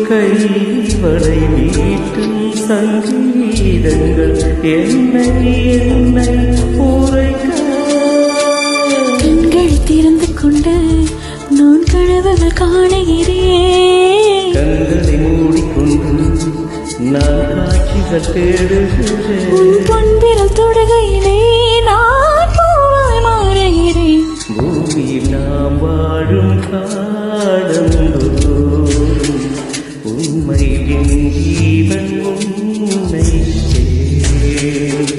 கைவளை மீட்டும் சங்கீதங்கள் என்னை என்னை உரைக்க கண்கள் திறந்து கொண்டு நான் கனவுகள் காணுகிறேன். கண்களை மூடிக்கொண்டு நான் காட்சிகள் தேடுகிறேன். உன் பொன்விரல் தொடுகையிலே நான் பூவாய் மாறுகிறேன். பூமியில் நாம் வாழும் காலந்தோறும் உண்மையின் ஜீவன் உன்னை சேரும்.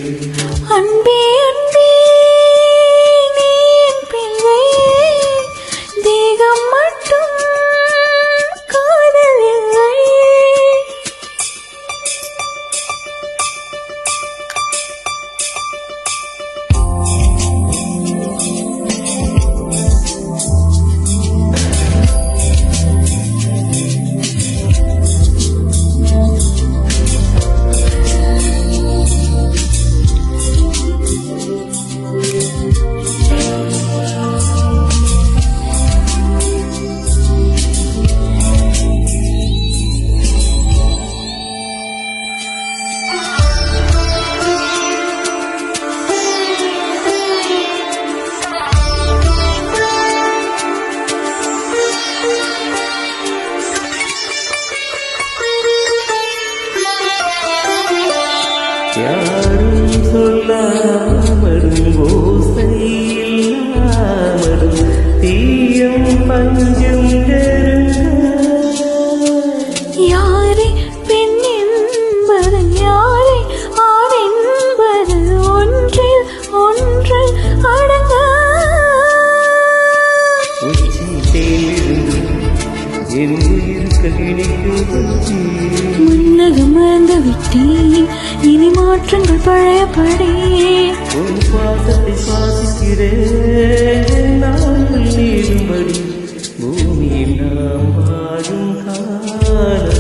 அன்பே அன்பே நீ என் பிள்ளை, தேகம் மட்டும் காதல் இல்லை. யாரும் சொல்லாமலும் ஓசை இல்லாமலும் தீயம் பஞ்சம் யாரே பெண் என்பது யாரே ஆண் என்பது ஒன்றில் ஒன்று அடங்க. உச்சி தேர்ந்து என் உயிருக்கு இணைக்கு முன்னகம் மறந்து விட்டேன், இனி மாற்றங்கள் பழையபடி. உன் பாசத்தை சுவாசிக்கிறேன் நாள் நீடும்படி பூமியில் நாம் வாழும் காலம்